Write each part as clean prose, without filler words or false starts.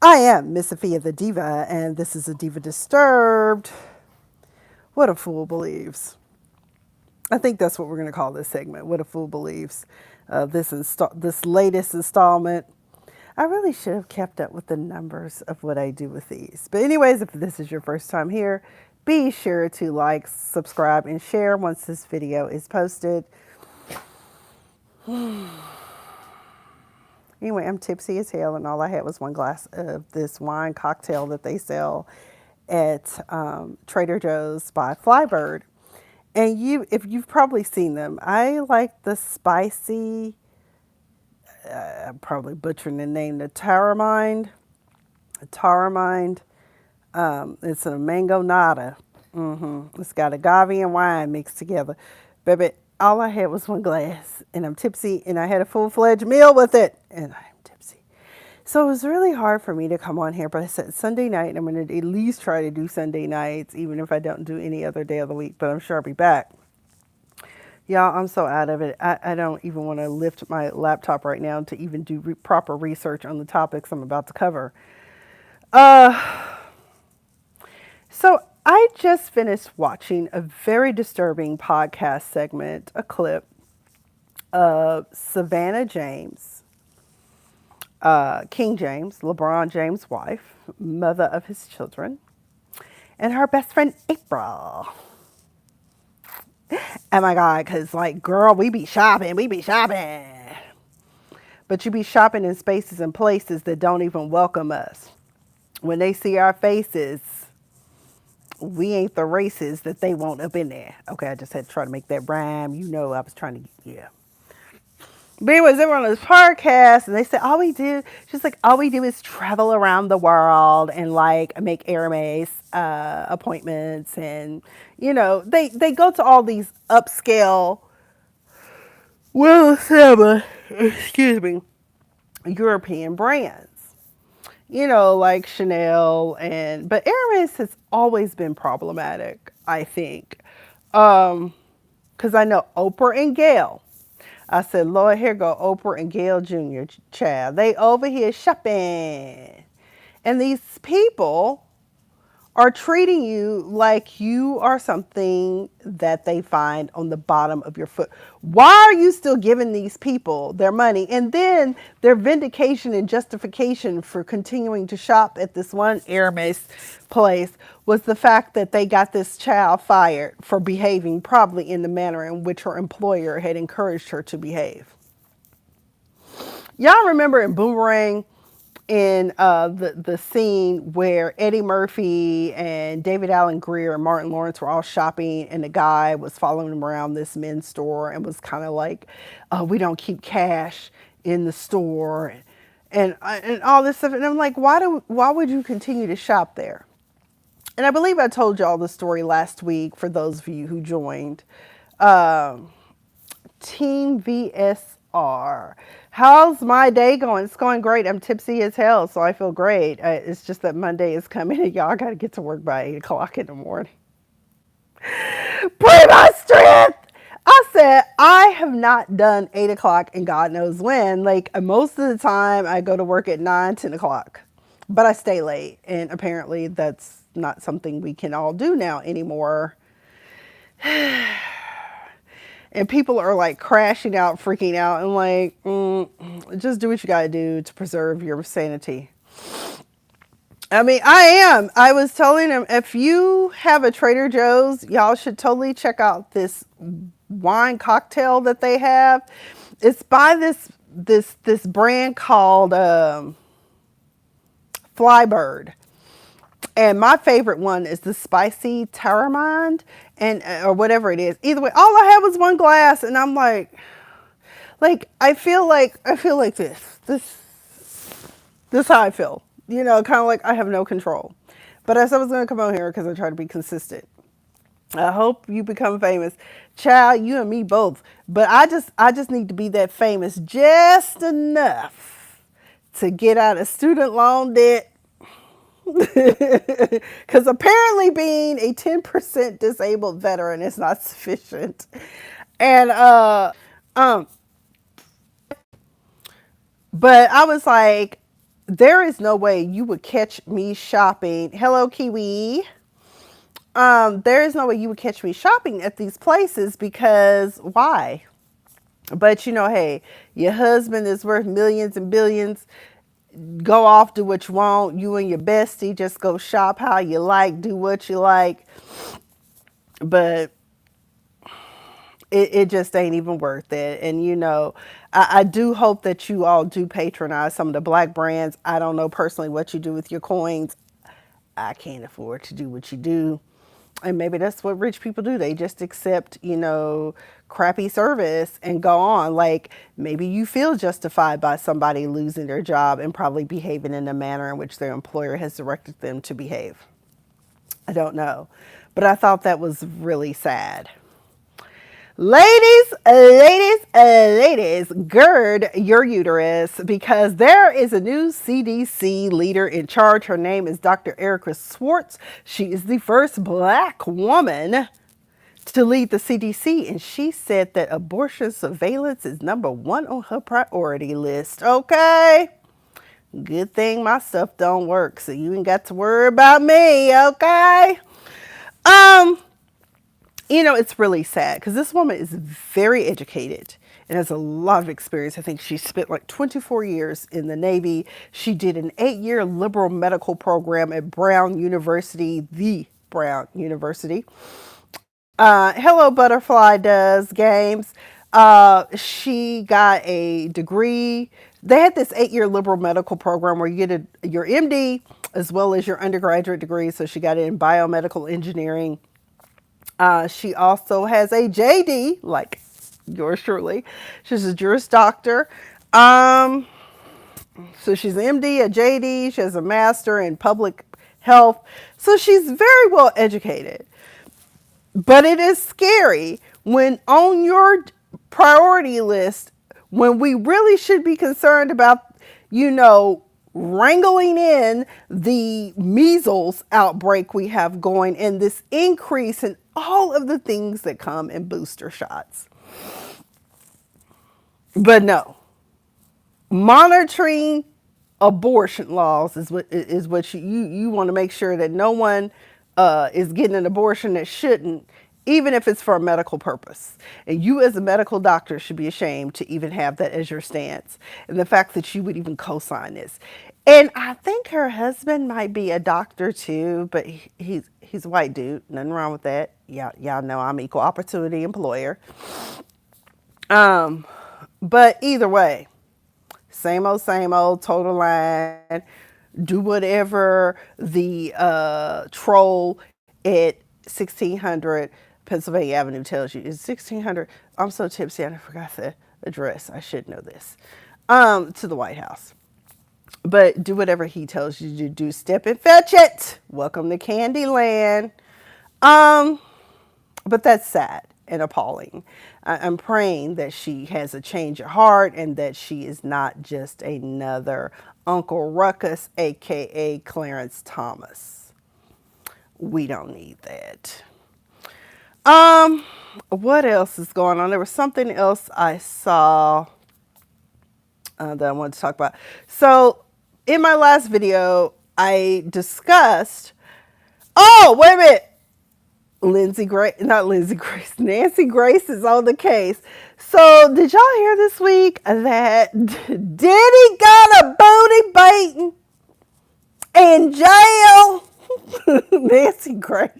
I am Miss Sophia the Diva, and this is a Diva Disturbed. What a fool believes. I think that's what we're going to call this segment. What a fool believes. This latest installment. I really should have kept up with the numbers of what I do with these. But anyways, if this is your first time here, be sure to like, subscribe, and share once this video is posted. Anyway, I'm tipsy as hell, and all I had was one glass of this wine cocktail that they sell at Trader Joe's by Flybird. And if you've probably seen them, I like the spicy. I'm probably butchering the name. The Taramine. Taramine. It's a mango nada. It's got agave and wine mixed together. Baby, all I had was one glass, and I'm tipsy, and I had a full-fledged meal with it, and I'm tipsy. So it was really hard for me to come on here, but I said Sunday night, and I'm going to at least try to do Sunday nights, even if I don't do any other day of the week, but I'm sure I'll be back. Y'all, I'm so out of it. I don't even want to lift my laptop right now to even do proper research on the topics I'm about to cover. So I just finished watching a very disturbing podcast segment, a clip of Savannah James, King James, LeBron James' wife, mother of his children, and her best friend April. Oh my God, because like, girl, we be shopping. But you be shopping in spaces and places that don't even welcome us. When they see our faces, we ain't the races that they want up in there. Okay, I just had to try to make that rhyme. You know, I was trying to, yeah. But anyways, they were on this podcast, and they said all we do is travel around the world and like make Hermes appointments, and they go to all these upscale, excuse me, European brands. Like Chanel, but Hermes has always been problematic, I think. Because I know Oprah and Gail. I said, Lord, here go Oprah and Gail Jr. Child. They over here shopping. And these people are treating you like you are something that they find on the bottom of your foot. Why are you still giving these people their money? And then their vindication and justification for continuing to shop at this one Hermes place was the fact that they got this child fired for behaving probably in the manner in which her employer had encouraged her to behave. Y'all remember in Boomerang, in the scene where Eddie Murphy and David Allen Greer and Martin Lawrence were all shopping, and the guy was following them around this men's store and was kind of like, we don't keep cash in the store, and all this stuff. And I'm like, why would you continue to shop there? And I believe I told y'all the story last week for those of you who joined. Team VSR. How's my day going? It's going great. I'm tipsy as hell, so I feel great. It's just that Monday is coming, and y'all got to get to work by 8 o'clock in the morning. Pray my strength! I said, I have not done 8 o'clock and God knows when. Like, most of the time, I go to work at 9, 10 o'clock. But I stay late, and apparently that's not something we can all do now anymore. And people are like crashing out, freaking out, and like, just do what you gotta do to preserve your sanity. I mean, I was telling them, if you have a Trader Joe's, y'all should totally check out this wine cocktail that they have. It's by this brand called Flybird. And my favorite one is the spicy taramine, and or whatever it is. Either way, all I had was one glass, and I'm like I feel like this is how I feel. Kind of like I have no control. But I said I was going to come on here because I try to be consistent. I hope you become famous, child. You and me both. But I just need to be that famous just enough to get out of student loan debt. Because apparently being a 10% disabled veteran is not sufficient. And but I was like, there is no way you would catch me shopping. Hello, Kiwi. There is no way you would catch me shopping at these places because why? But hey, your husband is worth millions and billions. Go off, do what you want. You and your bestie just go shop how you like, do what you like. But it just ain't even worth it. And I do hope that you all do patronize some of the black brands. I don't know personally what you do with your coins. I can't afford to do what you do. And maybe that's what rich people do. They just accept, crappy service and go on. Like maybe you feel justified by somebody losing their job and probably behaving in a manner in which their employer has directed them to behave. I don't know. But I thought that was really sad. Ladies, gird your uterus because there is a new CDC leader in charge. Her name is Dr. Erica Schwartz. She is the first black woman to lead the CDC, and she said that abortion surveillance is number one on her priority list. Okay? Good thing my stuff don't work, so you ain't got to worry about me, okay? Um, it's really sad because this woman is very educated and has a lot of experience. I think she spent like 24 years in the Navy. She did an 8-year liberal medical program at Brown University, the Brown University. Hello Butterfly does games. She got a degree. They had this 8-year liberal medical program where you get your MD as well as your undergraduate degree. So she got it in biomedical engineering. She also has a JD, like yours truly. She's a Juris Doctor. So she's an MD, a JD. She has a master in public health. So she's very well educated. But it is scary when on your priority list, when we really should be concerned about, wrangling in the measles outbreak we have going and this increase in all of the things that come in booster shots. But no, monitoring abortion laws is what you want to make sure that no one is getting an abortion that shouldn't, even if it's for a medical purpose. And you as a medical doctor should be ashamed to even have that as your stance. And the fact that you would even co-sign this. And I think her husband might be a doctor too, but he's a white dude. Nothing wrong with that. Y'all know I'm equal opportunity employer. But either way, same old, total line. Do whatever the troll at 1600 Pennsylvania Avenue tells you. Is 1600? I'm so tipsy, I forgot the address. I should know this. To the White House. But do whatever he tells you to do. Step and fetch it. Welcome to Candyland. But that's sad and appalling. I'm praying that she has a change of heart and that she is not just another Uncle Ruckus, aka Clarence Thomas. We don't need that. What else is going on? There was something else I saw that I wanted to talk about. So in my last video, I discussed. Oh, wait a minute. Nancy Grace is on the case. So did y'all hear this week that Diddy got a booty baiting in jail? Nancy Grace.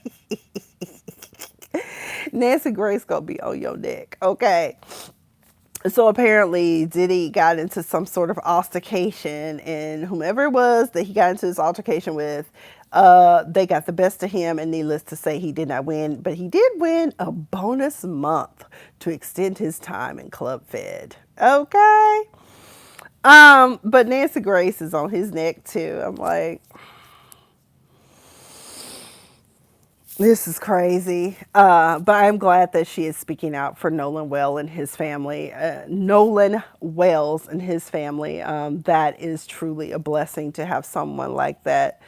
Nancy Grace gonna be on your neck, okay? So apparently Diddy got into some sort of altercation, and whomever it was that he got into this altercation with, they got the best of him, and needless to say, he did not win, but he did win a bonus month to extend his time in Club Fed. Okay. But Nancy Grace is on his neck too. I'm like, this is crazy. But I'm glad that she is speaking out for Nolan Wells and his family. Nolan Wells and his family. That is truly a blessing to have someone like that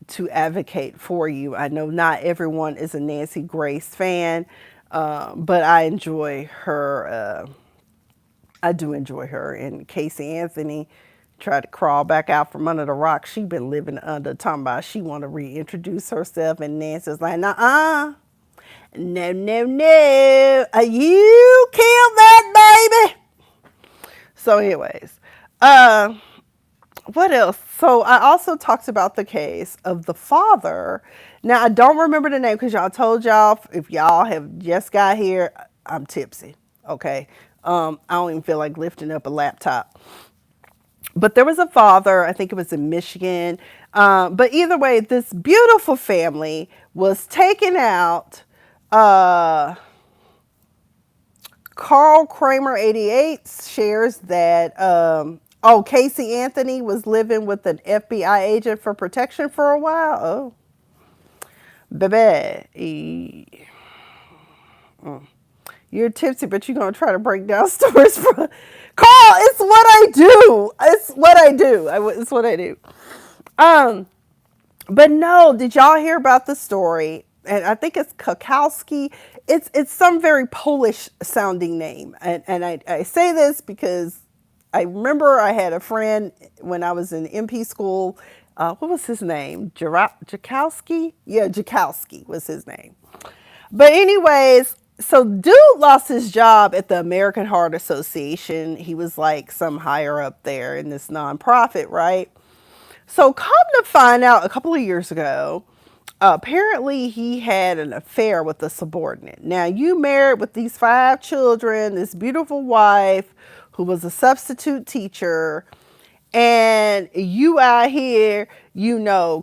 to advocate for you. I know not everyone is a Nancy Grace fan, but I enjoy her. I do enjoy her. And Casey Anthony, Tried to crawl back out from under the rock she been living under, talking about she want to reintroduce herself, and Nancy's like, nah, no, no, no, you killed that baby. So, anyways, uh, what else? So, I also talked about the case of the father. Now, I don't remember the name because y'all told y'all if y'all have just got here, I'm tipsy. Okay. I don't even feel like lifting up a laptop. But there was a father, I think it was in Michigan. But either way, this beautiful family was taken out. Uh, Carl Kramer, 88, shares that, Casey Anthony was living with an FBI agent for protection for a while. Oh, baby. You're tipsy, but you're going to try to break down stories for Carl. It's what I do. It's what I do. It's what I do. Um, But no, did y'all hear about the story? And I think it's Kakowski. It's some very Polish sounding name. And I say this because I remember I had a friend when I was in MP school. What was his name? Jakowski? Yeah, Jakowski was his name. But anyways, so dude lost his job at the American Heart Association. He was like some higher up there in this nonprofit, right? So come to find out, a couple of years ago, apparently he had an affair with a subordinate. Now you married with these 5 children, this beautiful wife who was a substitute teacher, and you out here,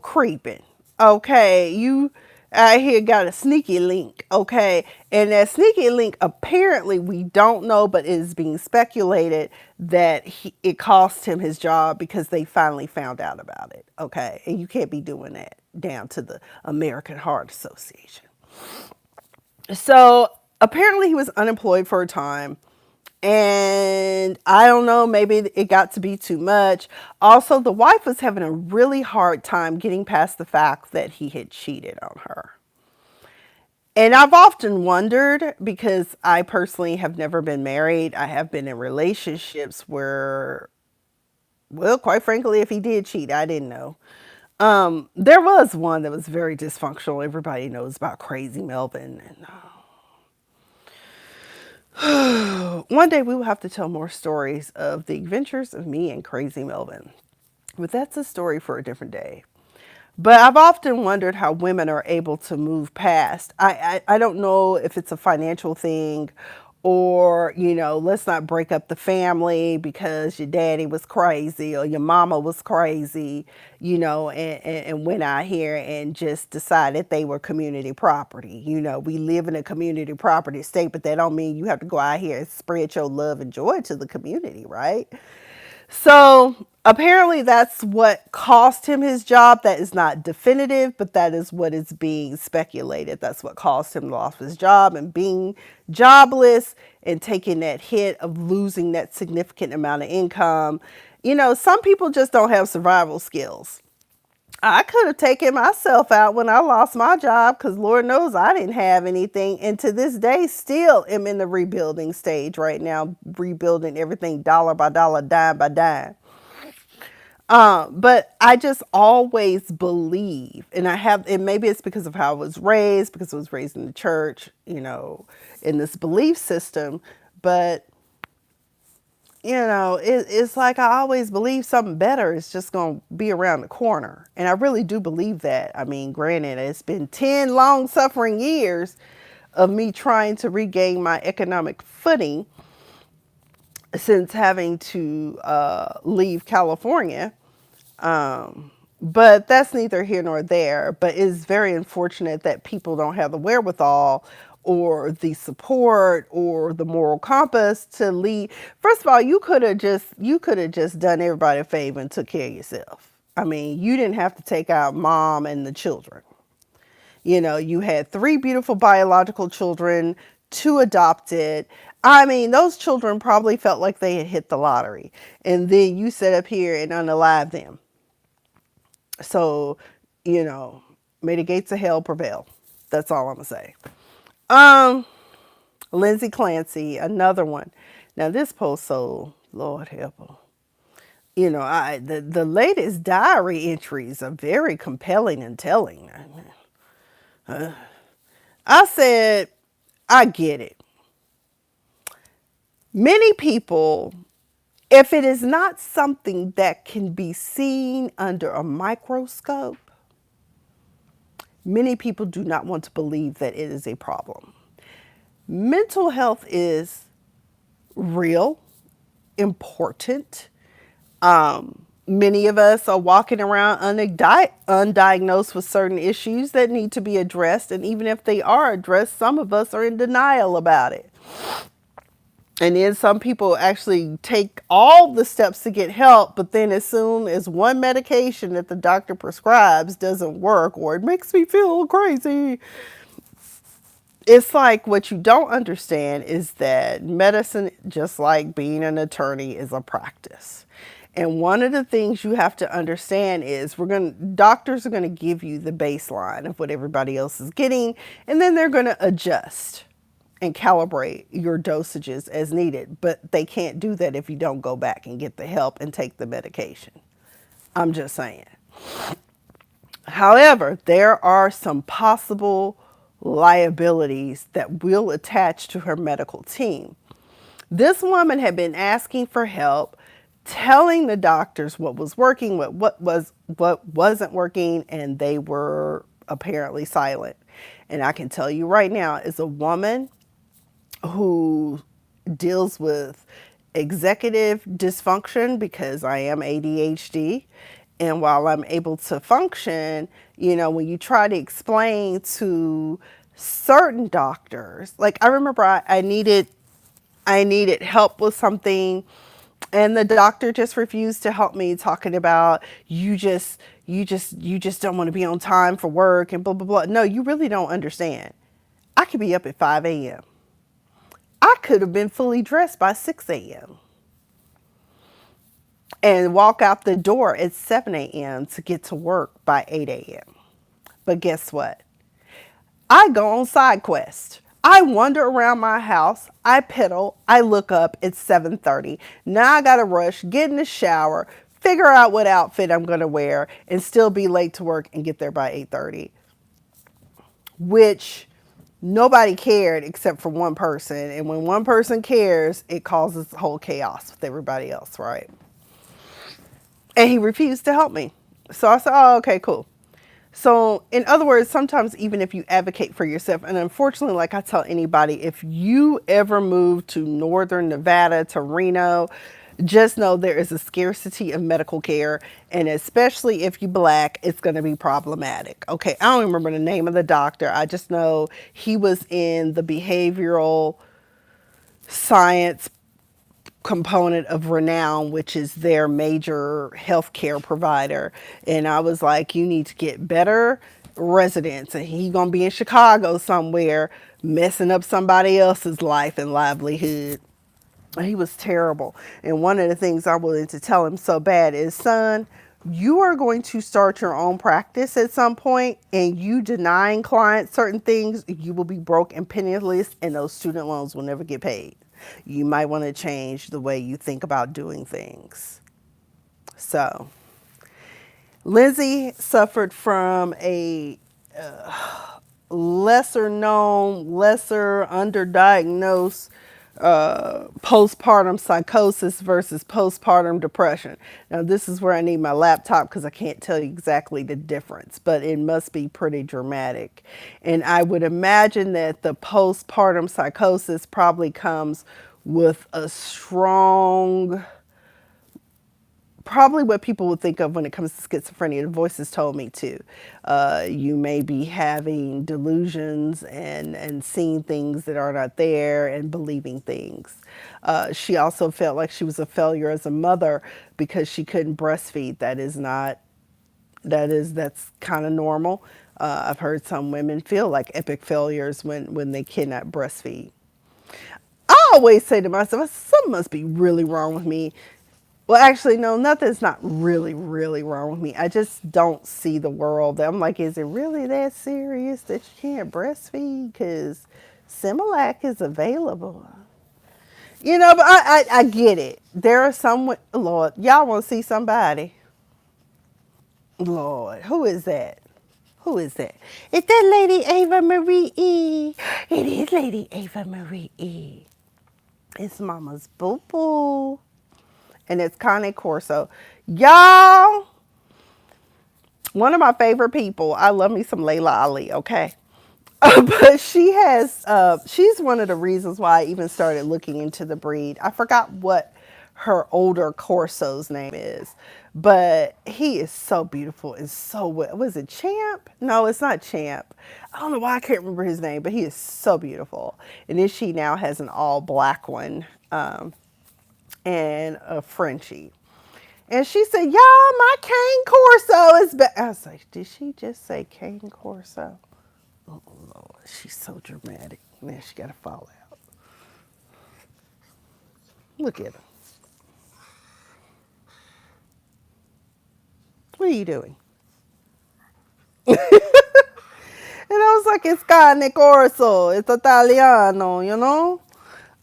creeping. Okay, you out here got a sneaky link. Okay, and that sneaky link, apparently we don't know, but it is being speculated that it cost him his job because they finally found out about it. Okay, and you can't be doing that down to the American Heart Association. So apparently he was unemployed for a time. And I don't know, maybe it got to be too much. Also, the wife was having a really hard time getting past the fact that he had cheated on her. And I've often wondered, because I personally have never been married. I have been in relationships where, well, quite frankly, if he did cheat, I didn't know. There was one that was very dysfunctional. Everybody knows about Crazy Melvin. And one day we will have to tell more stories of the adventures of me and Crazy Melvin. But that's a story for a different day. But I've often wondered how women are able to move past. I don't know if it's a financial thing or, let's not break up the family because your daddy was crazy or your mama was crazy, and went out here and just decided they were community property. We live in a community property state, but that don't mean you have to go out here and spread your love and joy to the community, right? So apparently that's what cost him his job. That is not definitive, but that is what is being speculated. That's what caused him to lose his job and being jobless and taking that hit of losing that significant amount of income. Some people just don't have survival skills. I could have taken myself out when I lost my job because Lord knows I didn't have anything. And to this day, still am in the rebuilding stage right now, rebuilding everything dollar by dollar, dime by dime. But I just always believe, and and maybe it's because of how I was raised, because I was raised in the church, in this belief system. But it's like I always believe something better is just going to be around the corner. And I really do believe that. I mean, granted, it's been 10 long suffering years of me trying to regain my economic footing since having to leave California. But that's neither here nor there. But it's very unfortunate that people don't have the wherewithal or the support or the moral compass to lead. First of all, you could have just done everybody a favor and took care of yourself. I mean, you didn't have to take out mom and the children. You had 3 beautiful biological children, 2 adopted. I mean, those children probably felt like they had hit the lottery. And then you sit up here and unalive them. So, may the gates of hell prevail. That's all I'm going to say. Lindsay Clancy, another one. Now, this post, so Lord help her. The latest diary entries are very compelling and telling. I said, I get it. Many people, if it is not something that can be seen under a microscope, many people do not want to believe that it is a problem. Mental health is real, important. Many of us are walking around undiagnosed with certain issues that need to be addressed. And even if they are addressed, some of us are in denial about it. And then some people actually take all the steps to get help, but then as soon as one medication that the doctor prescribes doesn't work or it makes me feel crazy, it's like what you don't understand is that medicine, just like being an attorney, is a practice. And one of the things you have to understand is doctors are going to give you the baseline of what everybody else is getting, and then they're going to adjust and calibrate your dosages as needed. But they can't do that if you don't go back and get the help and take the medication. I'm just saying. However, there are some possible liabilities that will attach to her medical team. This woman had been asking for help, telling the doctors what was working, what wasn't working, and they were apparently silent. And I can tell you right now, as a woman who deals with executive dysfunction because I am ADHD. And while I'm able to function, when you try to explain to certain doctors, like I remember I needed help with something and the doctor just refused to help me, talking about you just don't want to be on time for work and blah blah blah. No, you really don't understand. I could be up at 5 a.m. I could have been fully dressed by 6 a.m. and walk out the door at 7 a.m. to get to work by 8 a.m. But guess what? I go on side quest. I wander around my house. I pedal. I look up. It's 7:30. Now I got to rush, get in the shower, figure out what outfit I'm going to wear, and still be late to work and get there by 8:30. Which nobody cared except for one person. And when one person cares, it causes whole chaos with everybody else, right? And he refused to help me. So I said, oh, okay, cool. So in other words, sometimes even if you advocate for yourself, and unfortunately, like I tell anybody, if you ever move to northern Nevada, to Reno, just know there is a scarcity of medical care, and especially if you're Black, it's going to be problematic. Okay, I don't remember the name of the doctor. I just know he was in the behavioral science component of Renown, which is their major healthcare provider. And I was like, you need to get better residents. And he gonna be in Chicago somewhere messing up somebody else's life and livelihood. He was terrible. And one of the things I wanted to tell him so bad is, son, you are going to start your own practice at some point, and you denying clients certain things, you will be broke and penniless, and those student loans will never get paid. You might want to change the way you think about doing things. So, Lindsay suffered from a lesser known, lesser underdiagnosed postpartum psychosis versus postpartum depression. Now, this is where I need my laptop because I can't tell you exactly the difference, but it must be pretty dramatic. And I would imagine that the postpartum psychosis probably comes with a strong, probably what people would think of when it comes to schizophrenia. The voices told me too. You may be having delusions and seeing things that are not there and believing things. She also felt like she was a failure as a mother because she couldn't breastfeed. That's kind of normal. I've heard some women feel like epic failures when they cannot breastfeed. I always say to myself, something must be really wrong with me. Well, actually, no, nothing's not really, really wrong with me. I just don't see the world. I'm like, is it really that serious that you can't breastfeed? Because Similac is available. But I get it. There are some, Lord, y'all want to see somebody. Lord, who is that? Who is that? Is that Lady Ava Marie E? It is Lady Ava Marie E. It's Mama's Boo Boo. And it's Connie Corso. Y'all, one of my favorite people. I love me some Layla Ali, okay? But she's one of the reasons why I even started looking into the breed. I forgot what her older Corso's name is, but he is so beautiful and so well. Was it Champ? No, it's not Champ. I don't know why I can't remember his name, but he is so beautiful. And then she now has an all black one and a Frenchie. And she said, y'all, my cane Corso is back. I was like, did she just say cane Corso? Oh, Lord, she's so dramatic. Now she got to fall out. Look at her. What are you doing? And I was like, it's cane corso. It's Italiano, you know?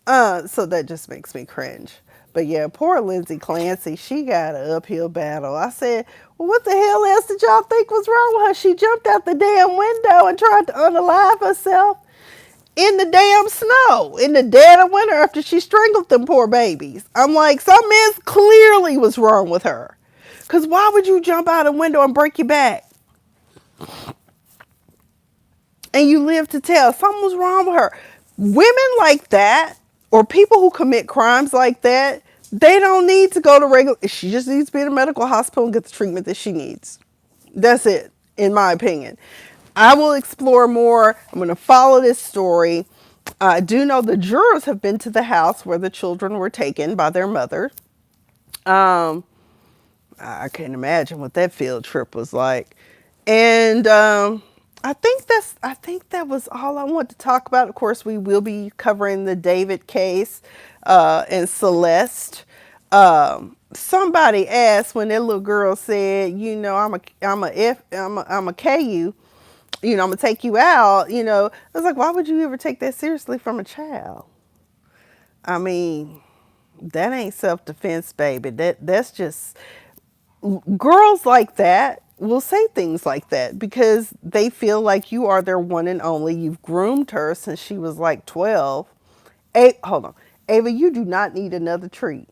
So that just makes me cringe. But yeah, poor Lindsay Clancy, she got an uphill battle. I said, well, what the hell else did y'all think was wrong with her? She jumped out the damn window and tried to unalive herself in the damn snow in the dead of winter after she strangled them poor babies. I'm like, something is clearly was wrong with her. Because why would you jump out a window and break your back? And you live to tell something was wrong with her. Women like that, or people who commit crimes like that, they don't need to go to regular. She just needs to be in a medical hospital and get the treatment that she needs. That's it, in my opinion. I will explore more. I'm going to follow this story. I do know the jurors have been to the house where the children were taken by their mother. Um, I can't imagine what that field trip was like. And I think that was all I want to talk about. Of course, we will be covering the David case and Celeste. Somebody asked when that little girl said, I'm a KU, I'm gonna take you out. I was like, why would you ever take that seriously from a child? I mean, that ain't self-defense, baby. That's just girls like that will say things like that because they feel like you are their one and only. You've groomed her since she was like 12. Hold on. Ava, you do not need another treat.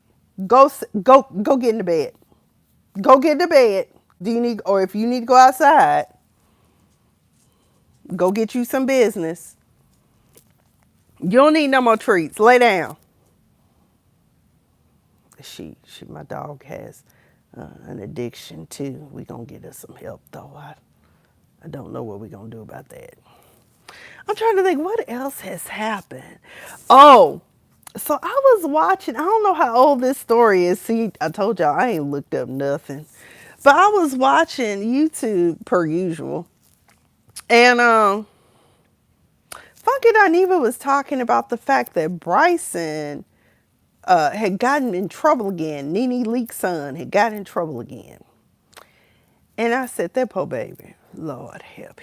Go get in the bed. Go get in the bed. Or if you need to go outside, go get you some business. You don't need no more treats. Lay down. My dog has an addiction too. We gonna get us some help though. I don't know what we're gonna do about that. I'm trying to think what else has happened. Oh, so I was watching. I don't know how old this story is. See, I told y'all I ain't looked up nothing, but I was watching YouTube per usual, and Funky Dineva was talking about the fact that Bryson had gotten in trouble again. Nene Leak's son had got in trouble again. And I said, that poor baby, Lord help,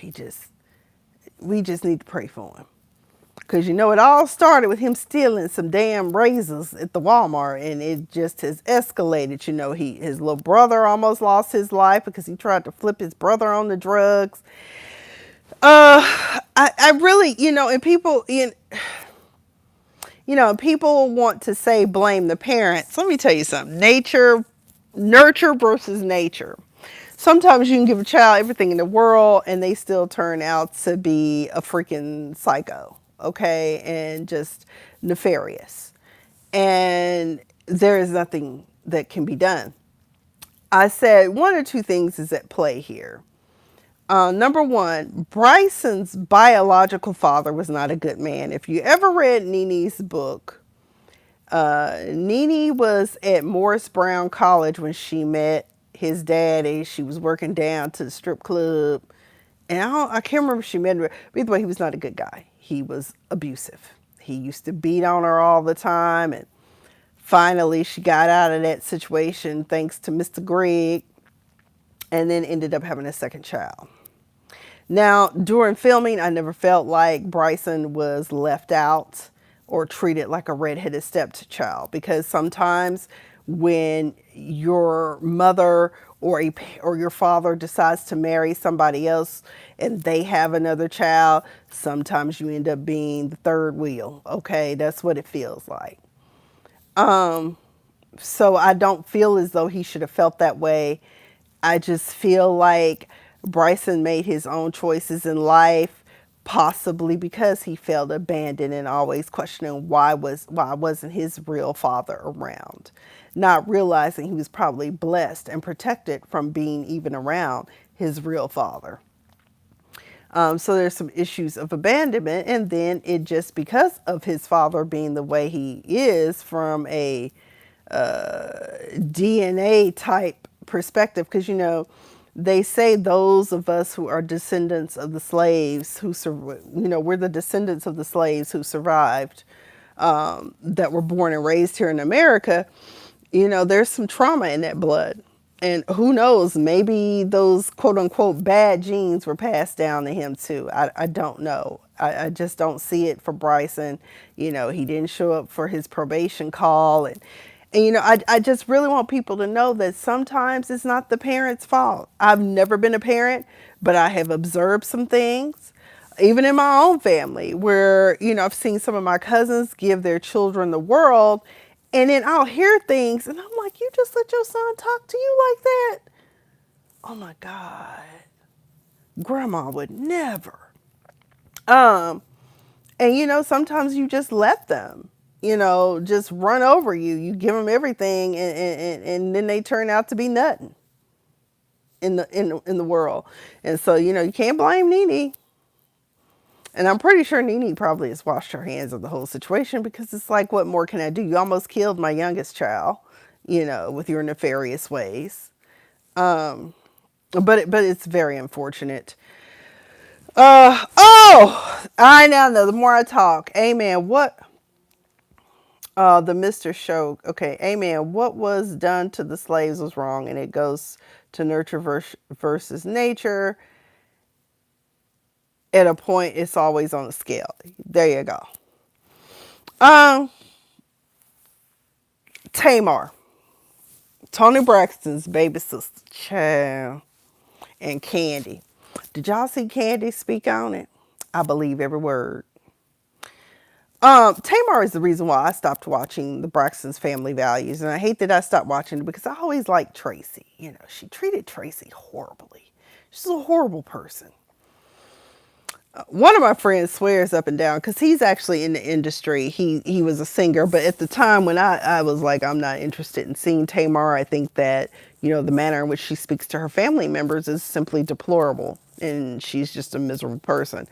we just need to pray for him. Because it all started with him stealing some damn razors at the Walmart, and it just has escalated. His little brother almost lost his life because he tried to flip his brother on the drugs. I really, and people want to say blame the parents. Let me tell you something. Nurture versus nature. Sometimes you can give a child everything in the world and they still turn out to be a freaking psycho, okay? And just nefarious. And there is nothing that can be done. I said one or two things is at play here. Number one, Bryson's biological father was not a good man. If you ever read Nene's book, Nene was at Morris Brown College when she met his daddy. She was working down to the strip club. And I can't remember if she met him. But either way, he was not a good guy. He was abusive. He used to beat on her all the time. And finally, she got out of that situation thanks to Mr. Greg. And then ended up having a second child. Now, during filming, I never felt like Bryson was left out. or treated like a redheaded stepchild, because sometimes when your mother or your father decides to marry somebody else and they have another child, sometimes you end up being the third wheel. Okay, that's what it feels like. So I don't feel as though he should have felt that way. I just feel like Bryson made his own choices in life, possibly because he felt abandoned and always questioning why wasn't his real father around, not realizing he was probably blessed and protected from being even around his real father. So there's some issues of abandonment, and then it just because of his father being the way he is from a DNA type perspective, because they say those of us who are descendants of the slaves we're the descendants of the slaves who survived, that were born and raised here in America. There's some trauma in that blood. And who knows, maybe those quote unquote bad genes were passed down to him too. I don't know. I just don't see it for Bryson. He didn't show up for his probation call. And I just really want people to know that sometimes it's not the parent's fault. I've never been a parent, but I have observed some things, even in my own family, where, I've seen some of my cousins give their children the world, and then I'll hear things, and I'm like, you just let your son talk to you like that? Oh my God. Grandma would never. And sometimes you just let them, just run over you. You give them everything, and then they turn out to be nothing in the world. And so, you can't blame Nene. And I'm pretty sure Nene probably has washed her hands of the whole situation, because it's like, what more can I do? You almost killed my youngest child, with your nefarious ways. But it's very unfortunate. I now know. The more I talk, Amen. The Mr. Show. Okay, Amen. What was done to the slaves was wrong, and it goes to nurture versus nature. At a point, it's always on a scale. There you go. Tamar, Tony Braxton's baby sister, child, and Candy. Did y'all see Candy speak on it? I believe every word. Tamar is the reason why I stopped watching the Braxton's Family Values, and I hate that I stopped watching it because I always liked Tracy. She treated Tracy horribly. She's a horrible person. One of my friends swears up and down, because he's actually in the industry. He was a singer, but at the time when I was like, I'm not interested in seeing Tamar. I think that, the manner in which she speaks to her family members is simply deplorable, and she's just a miserable person.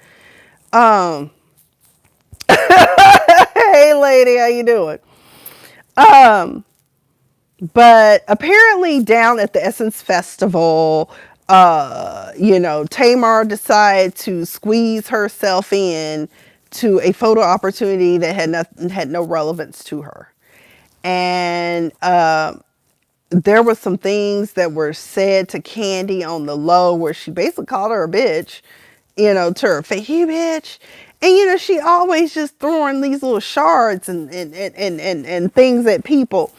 Hey lady, how you doing? But apparently down at the Essence Festival, Tamar decided to squeeze herself in to a photo opportunity that had no relevance to her. And there were some things that were said to Candy on the low, where she basically called her a bitch, to her face, you bitch. And she always just throwing these little shards and things at people.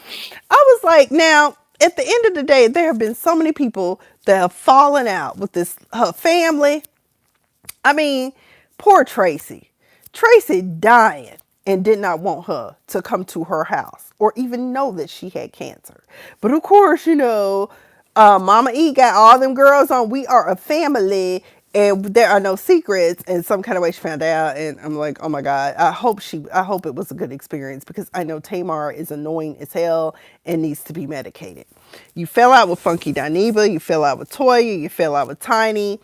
I was like, now, at the end of the day, there have been so many people that have fallen out with her family. I mean, poor Tracy. Tracy dying and did not want her to come to her house or even know that she had cancer. But of course, Mama E got all them girls on. We are a family and there are no secrets. And some kind of way she found out. And I'm like, oh my God, I hope it was a good experience, because I know Tamar is annoying as hell and needs to be medicated. You fell out with Funky Dineva. You fell out with Toya. You fell out with Tiny.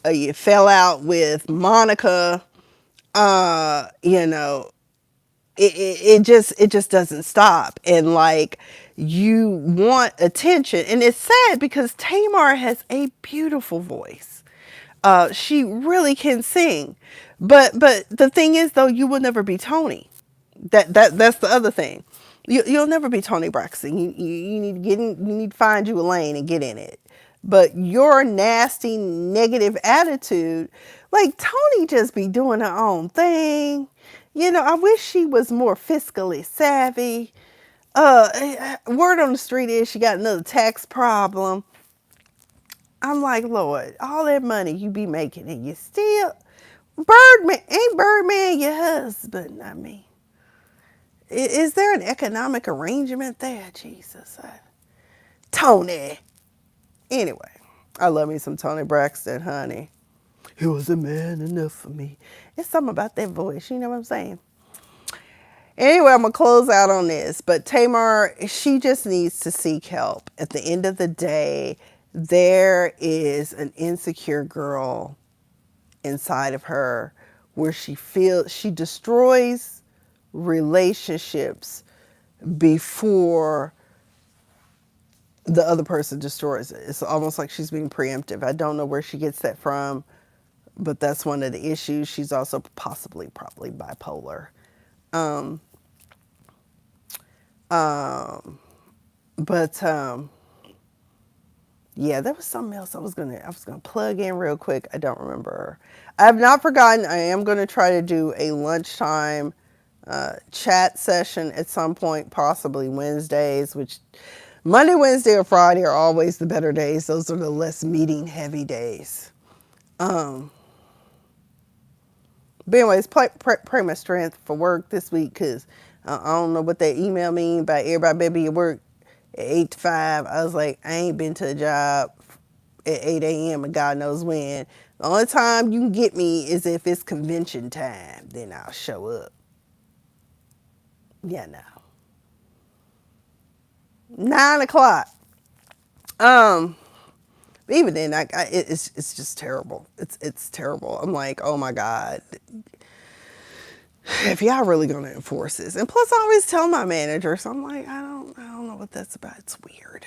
You fell out with Monica. You know, it just doesn't stop. And like, you want attention, and it's sad because Tamar has a beautiful voice. She really can sing, but the thing is though, you will never be Tony. That's the other thing. You'll never be Tony Braxton. You need to get in, you need to find you a lane and get in it. But your nasty negative attitude, like Tony just be doing her own thing. I wish she was more fiscally savvy. Word on the street is she got another tax problem. I'm like, Lord, all that money you be making and you still Birdman your husband? I mean, is there an economic arrangement there? Jesus, Tony. Anyway, I love me some Tony Braxton, honey. He was a man enough for me. It's something about that voice, you know what I'm saying? Anyway, I'm going to close out on this. But Tamar, she just needs to seek help. At the end of the day, there is an insecure girl inside of her where she destroys relationships before the other person destroys it. It's almost like she's being preemptive. I don't know where she gets that from, but that's one of the issues. She's also probably bipolar. Um, um, but yeah, there was something else I was gonna plug in real quick. I don't remember. I have not forgotten. I am gonna try to do a lunchtime chat session at some point, possibly Wednesdays, which Monday, Wednesday, or Friday are always the better days. Those are the less meeting heavy days. Um, but anyways, pray my strength for work this week, because I don't know what that email mean by everybody be at work at 8 to 5. I was like, I ain't been to a job at 8 a.m. and God knows when. The only time you can get me is if it's convention time. Then I'll show up. Yeah, no. 9 o'clock. Even then, it's just terrible. It's terrible. I'm like, oh my God, if y'all really gonna enforce this. And plus, I always tell my manager, so I'm like, I don't know what that's about. It's weird.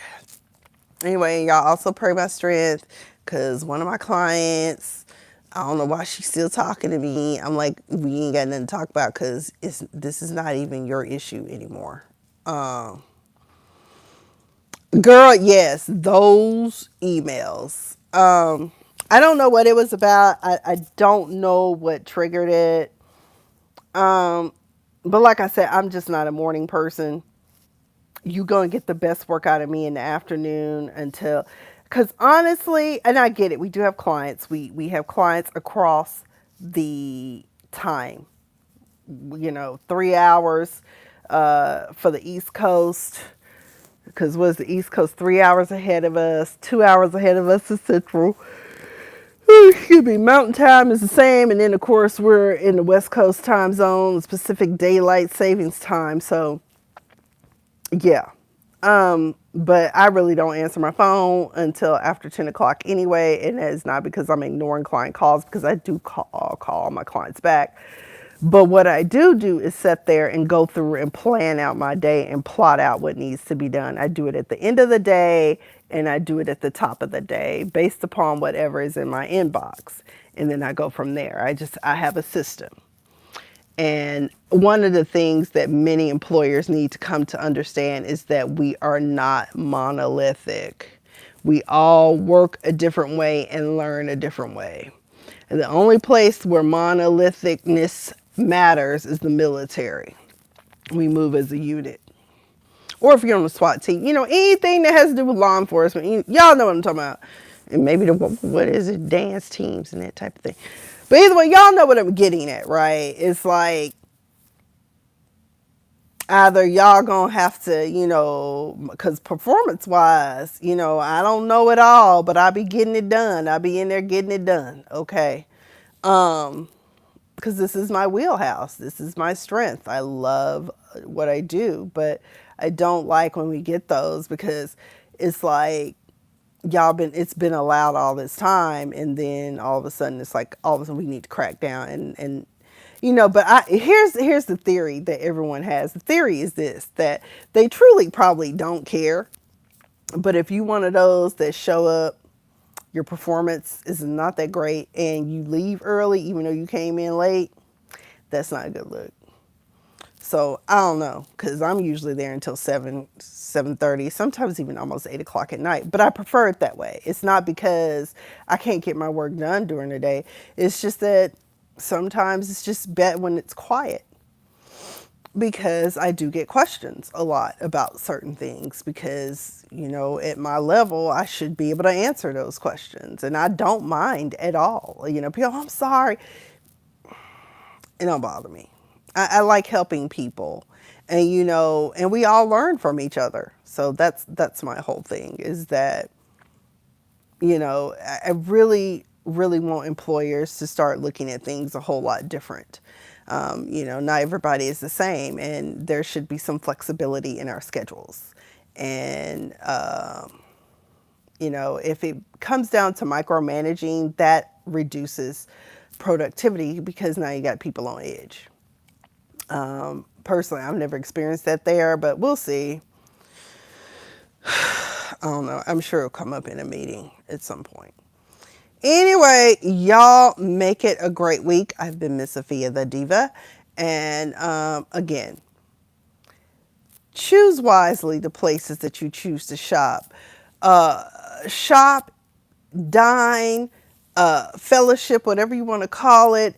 Anyway, y'all also pray my strength, because one of my clients, I don't know why she's still talking to me. I'm like, we ain't got nothing to talk about, because this is not even your issue anymore. Girl, yes, those emails. I don't know what it was about. I don't know what triggered it. But like I said, I'm just not a morning person. You gonna get the best work out of me in the afternoon because honestly, and I get it, we do have clients. We have clients across the time. 3 hours for the East Coast. Because was the East Coast 3 hours ahead of us? 2 hours ahead of us is Central. Excuse me, Mountain Time is the same, and then of course we're in the West Coast time zone, Pacific Daylight Savings Time. So, yeah, but I really don't answer my phone until after 10 o'clock anyway, and that is not because I'm ignoring client calls, because I do call my clients back. But what I do is sit there and go through and plan out my day and plot out what needs to be done. I do it at the end of the day and I do it at the top of the day based upon whatever is in my inbox. And then I go from there. I have a system. And one of the things that many employers need to come to understand is that we are not monolithic. We all work a different way and learn a different way. And the only place where monolithicness matters is the military. We move as a unit. Or if you're on the SWAT team, anything that has to do with law enforcement, y'all know what I'm talking about. And maybe what is it, dance teams and that type of thing. But either way, y'all know what I'm getting at, right? It's like either y'all gonna have to, because performance wise, I don't know it all, but I be getting it done. I be in there getting it done. Okay. Because this is my wheelhouse. This is my strength. I love what I do, but I don't like when we get those, because it's like it's been allowed all this time, and then all of a sudden it's like all of a sudden we need to crack down and but here's the theory that everyone has. The theory is this, that they truly probably don't care, but if you one of those that show up, your performance is not that great, and you leave early even though you came in late, that's not a good look. So I don't know, because I'm usually there until 7:30, sometimes even almost 8 o'clock at night. But I prefer it that way. It's not because I can't get my work done during the day. It's just that sometimes it's just better when it's quiet. because I do get questions a lot about certain things because, at my level, I should be able to answer those questions. And I don't mind at all. People, I'm sorry. It don't bother me. I like helping people. And, and we all learn from each other. So that's my whole thing is that, I really, really want employers to start looking at things a whole lot different. Not everybody is the same, and there should be some flexibility in our schedules. And, if it comes down to micromanaging, that reduces productivity because now you got people on edge. Personally, I've never experienced that there, but we'll see. I don't know. I'm sure it'll come up in a meeting at some point. Anyway, y'all make it a great week. I've been Miss Sophia the Diva. And again, choose wisely the places that you choose to shop. Shop, dine, fellowship, whatever you want to call it,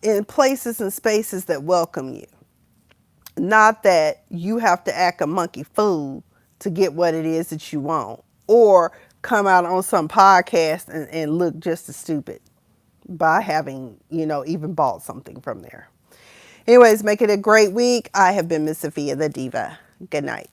in places and spaces that welcome you. Not that you have to act a monkey fool to get what it is that you want, or come out on some podcast and look just as stupid by having, even bought something from there. Anyways, make it a great week. I have been Miss Sophia the Diva. Good night.